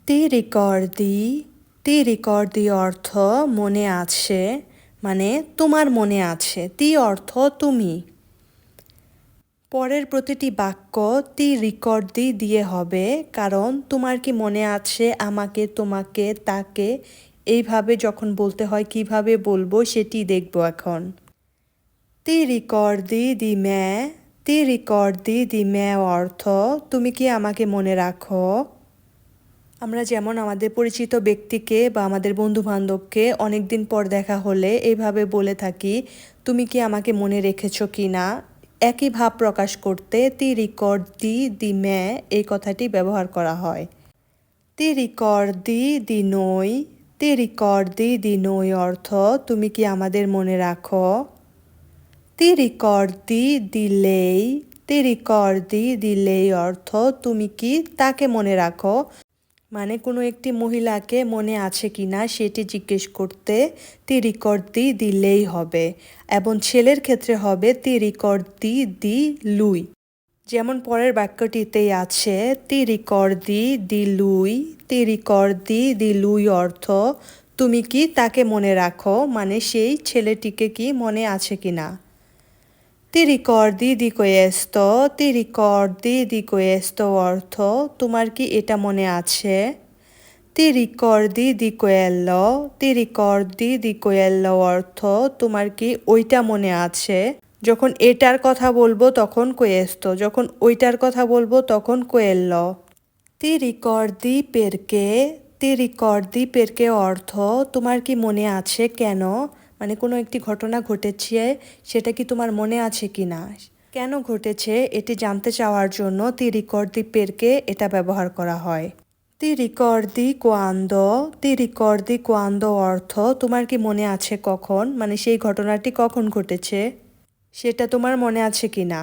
তি রিকর্দি তি রিকর্দি অর্থ মনে আছে, মানে তোমার মনে আছে। তি অর্থ তুমি। পরের প্রতিটি বাক্য তি রিকর্দি দিয়ে হবে, কারণ তোমার কি মনে আছে আমাকে, তোমাকে, তাকে এইভাবে যখন বলতে হয় কিভাবে বলবো সেটি দেখব এখন। তি রিকর্দি দি মে তি রিকর্দি দি মে অর্থ তুমি কি আমাকে মনে রাখো। আমরা যেমন আমাদের পরিচিত ব্যক্তিকে বা আমাদের বন্ধু বান্ধবকে অনেকদিন পর দেখা হলে এইভাবে বলে থাকি, তুমি কি আমাকে মনে রেখেছো কি না। একই ভাব প্রকাশ করতে তি রিকর্দি দি মে এই কথাটি ব্যবহার করা হয়। তি রিকর্দি দি নই তি রিকর্দি দি নই অর্থ তুমি কি আমাদের মনে রাখো। তি রিকর্দি দি লেই তি রিকর্দি দি লেই অর্থ তুমি কি তাকে মনে রাখো, মানে কোনো একটি মহিলাকে মনে আছে কি না সেটি জিজ্ঞেস করতে তি রিকর্দি দিলেই হবে। এবং ছেলের ক্ষেত্রে হবে তি রিকর্দি দি লুই। যেমন পরের বাক্যটিতেই আছে তি রিকর্দি দি লুই তি রিকর্দি দি লুই অর্থ তুমি কি তাকে মনে রাখো, মানে সেই ছেলেটিকে কি মনে আছে কি না। তি রিকর্দি দি কোয়েস্তো তি রিকর্দি দি কোয়েস্তো অর্থ তোমার কি এটা মনে আছে। তি রিকর্দি দি কোয়েল্লো তি রিকর্দি দি কোয়েল্লো অর্থ তোমার কি ওইটা মনে আছে। যখন এটার কথা বলবো তখন কোয়েস্তো, যখন ওইটার কথা বলবো তখন কোয়েল্লো। তি রিকর্দি পেরকে তি রিকর্দি পেরকে অর্থ তোমার কি মনে আছে কেন, মানে কোনো একটি ঘটনা ঘটেছে সেটা কি তোমার মনে আছে কি না। কেন ঘটেছে এটি জানতে চাওয়ার জন্য তি রিকর্দি পেরকে এটা ব্যবহার করা হয়। তি রিকর্দি কোয়ান্দো তি রিকর্দি কোয়ান্দো অর্থ তোমার কি মনে আছে কখন, মানে সেই ঘটনাটি কখন ঘটেছে সেটা তোমার মনে আছে কি না।